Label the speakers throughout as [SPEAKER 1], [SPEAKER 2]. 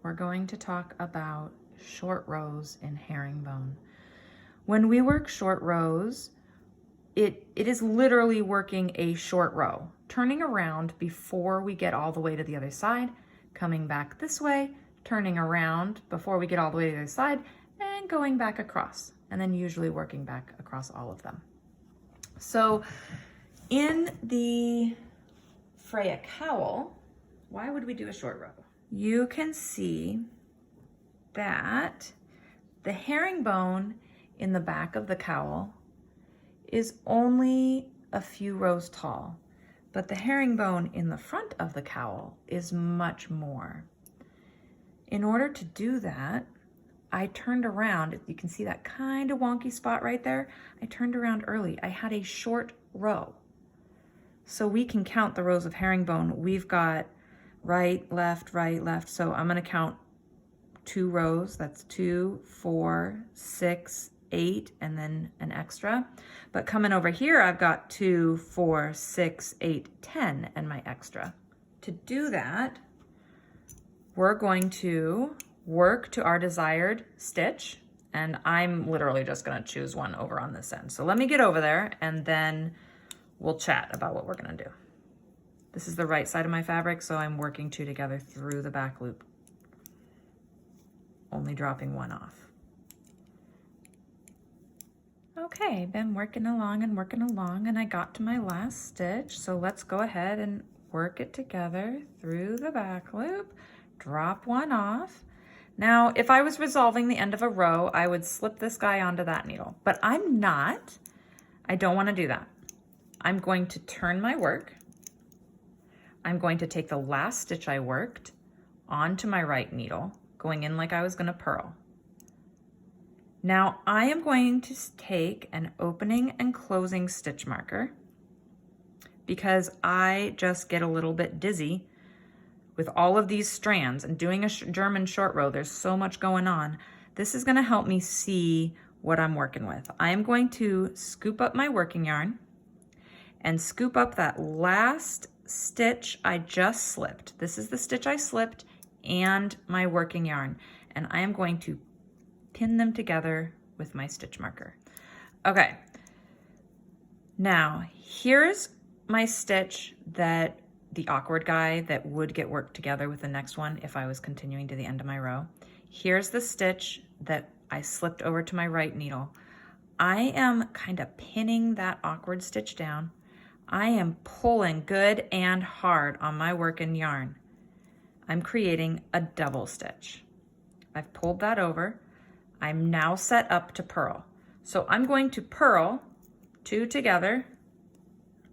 [SPEAKER 1] We're going to talk about short rows in herringbone. When we work short rows, it is literally working a short row, turning around before we get all the way to the other side, coming back this way, turning around before we get all the way to the other side, and going back across, and then usually working back across all of them. So in the Freya cowl, why would we do a short row? You can see that the herringbone in the back of the cowl is only a few rows tall, but the herringbone in the front of the cowl is much more. In order to do that, I turned around. You can see that kind of wonky spot right there. I turned around early. I had a short row. So we can count the rows of herringbone. We've got right, left. So I'm gonna count 2 rows. That's 2, 4, 6, 8, and then an extra. But coming over here, I've got 2, 4, 6, 8, 10, and my extra. To do that, we're going to work to our desired stitch, and I'm literally just gonna choose one over on this end. So let me get over there, and then we'll chat about what we're gonna do. This is the right side of my fabric, so I'm working 2 together through the back loop, only dropping 1 off. Okay, been working along, and I got to my last stitch, so let's go ahead and work it together through the back loop, drop 1 off. Now, if I was resolving the end of a row, I would slip this guy onto that needle, but I'm not. I don't want to do that. I'm going to turn my work. I'm going to take the last stitch I worked onto my right needle, going in like I was going to purl. Now I am going to take an opening and closing stitch marker because I just get a little bit dizzy with all of these strands and doing a German short row. There's so much going on. This is going to help me see what I'm working with. I am going to scoop up my working yarn and scoop up that last stitch I just slipped. This is the stitch I slipped and my working yarn, and I am going to pin them together with my stitch marker. Okay, now here's my stitch that the awkward guy that would get worked together with the next one if I was continuing to the end of my row. Here's the stitch that I slipped over to my right needle. I am kind of pinning that awkward stitch down. I am pulling good and hard on my working yarn. I'm creating a double stitch. I've pulled that over. I'm now set up to purl. So I'm going to purl 2 together.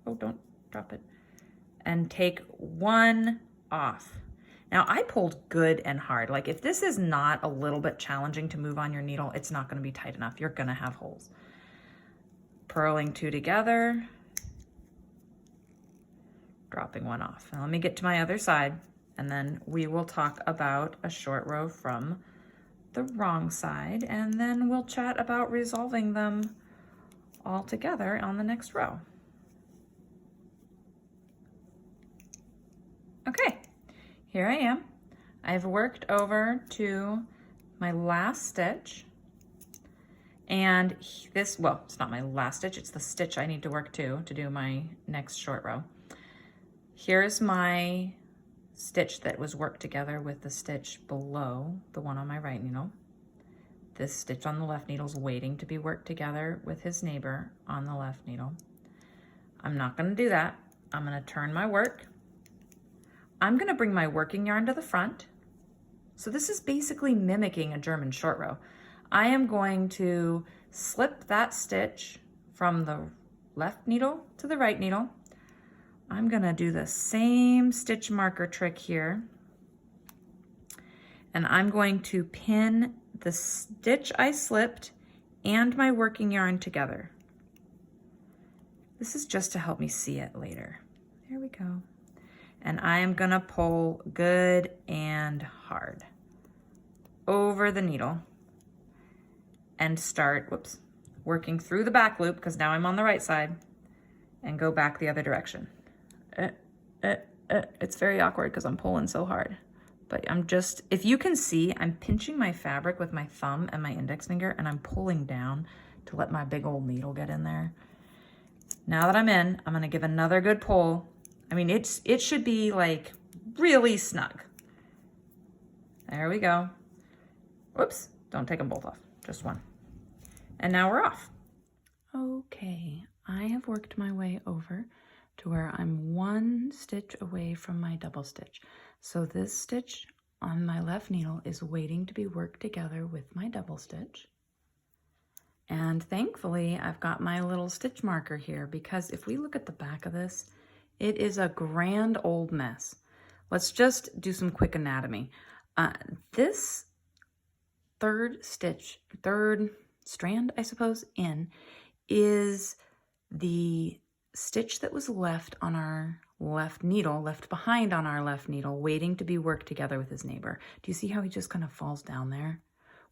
[SPEAKER 1] Oh, don't drop it. And take 1 off. Now I pulled good and hard. Like if this is not a little bit challenging to move on your needle, it's not going to be tight enough. You're going to have holes. Purling 2 together. Dropping 1 off. Now let me get to my other side, and then we will talk about a short row from the wrong side, and then we'll chat about resolving them all together on the next row. Okay, here I am. I've worked over to my last stitch, and this, well, it's not my last stitch, it's the stitch I need to work to do my next short row. Here's my stitch that was worked together with the stitch below the one on my right needle. This stitch on the left needle is waiting to be worked together with his neighbor on the left needle. I'm not going to do that. I'm going to turn my work. I'm going to bring my working yarn to the front. So this is basically mimicking a German short row. I am going to slip that stitch from the left needle to the right needle. I'm gonna do the same stitch marker trick here, and I'm going to pin the stitch I slipped and my working yarn together. This is just to help me see it later. There we go. And I am gonna pull good and hard over the needle and start, working through the back loop, because now I'm on the right side, and go back the other direction. It's very awkward because I'm pulling so hard, But I'm just, if you can see, I'm pinching my fabric with my thumb and my index finger, and I'm pulling down to let my big old needle get in there. Now that I'm in, I'm gonna give another good pull. I mean, it should be like really snug. There we go. Whoops, don't take them both off, just one. And now we're off. Okay, I have worked my way over to where I'm 1 stitch away from my double stitch. So this stitch on my left needle is waiting to be worked together with my double stitch. And thankfully, I've got my little stitch marker here, because if we look at the back of this, it is a grand old mess. Let's just do some quick anatomy. This third strand, I suppose, in is the stitch that was left on our left needle, left behind on our left needle, waiting to be worked together with his neighbor. Do you see how he just kind of falls down there?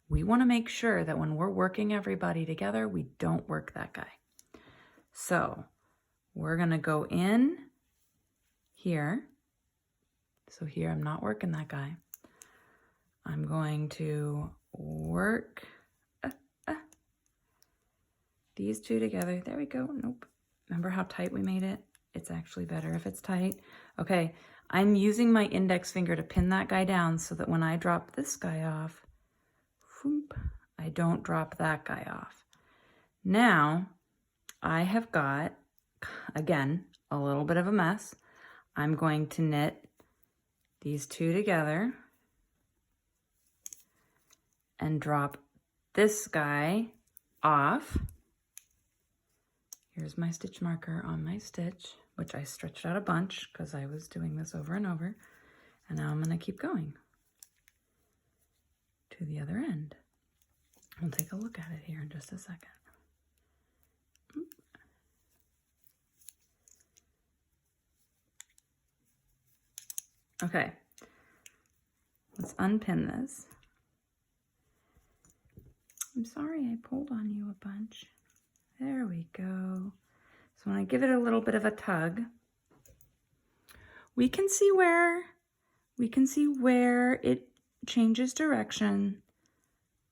[SPEAKER 1] We want to make sure that when we're working everybody together, we don't work that guy. So we're going to go in here. So here I'm not working that guy. I'm going to work these two together. There we go. Nope. Remember how tight we made it? It's actually better if it's tight. Okay, I'm using my index finger to pin that guy down so that when I drop this guy off, whoop, I don't drop that guy off. Now, I have got, again, a little bit of a mess. I'm going to knit these two together and drop this guy off. Here's my stitch marker on my stitch, which I stretched out a bunch because I was doing this over and over. And now I'm going to keep going to the other end. We'll take a look at it here in just a second. Okay, let's unpin this. I'm sorry I pulled on you a bunch. There we go. So when I give it a little bit of a tug, we can see where it changes direction.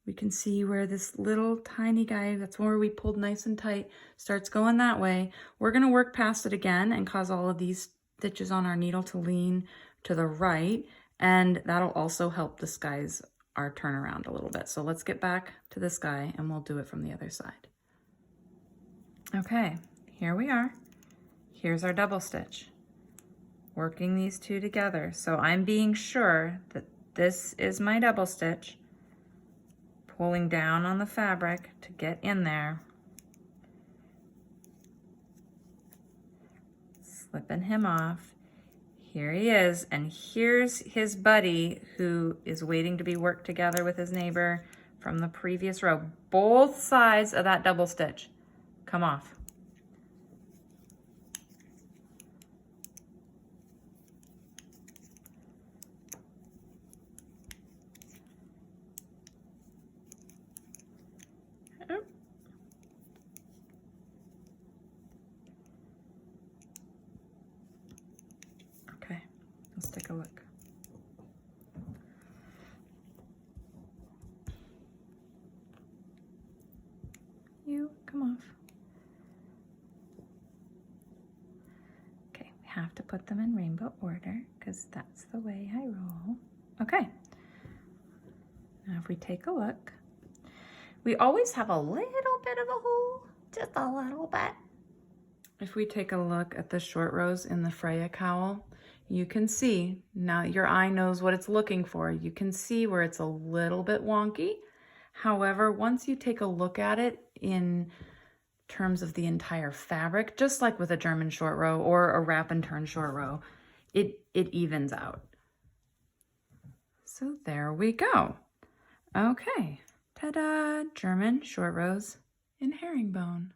[SPEAKER 1] We can see where this little tiny guy, that's where we pulled nice and tight, starts going that way. We're gonna work past it again and cause all of these stitches on our needle to lean to the right, and that'll also help disguise our turnaround a little bit. So let's get back to this guy and we'll do it from the other side. Okay, here we are. Here's our double stitch. Working these two together. So I'm being sure that this is my double stitch, pulling down on the fabric to get in there, slipping him off. Here he is, and here's his buddy who is waiting to be worked together with his neighbor from the previous row. Both sides of that double stitch come off. Okay, let's take a look. You come off. Okay, we have to put them in rainbow order because that's the way I roll. Okay, now if we take a look, we always have a little bit of a hole, just a little bit. If we take a look at the short rows in the Freya cowl, you can see, now your eye knows what it's looking for. You can see where it's a little bit wonky. However, once you take a look at it in terms of the entire fabric, just like with a German short row or a wrap and turn short row, it evens out. So there we go. Okay, ta-da, German short rows in herringbone.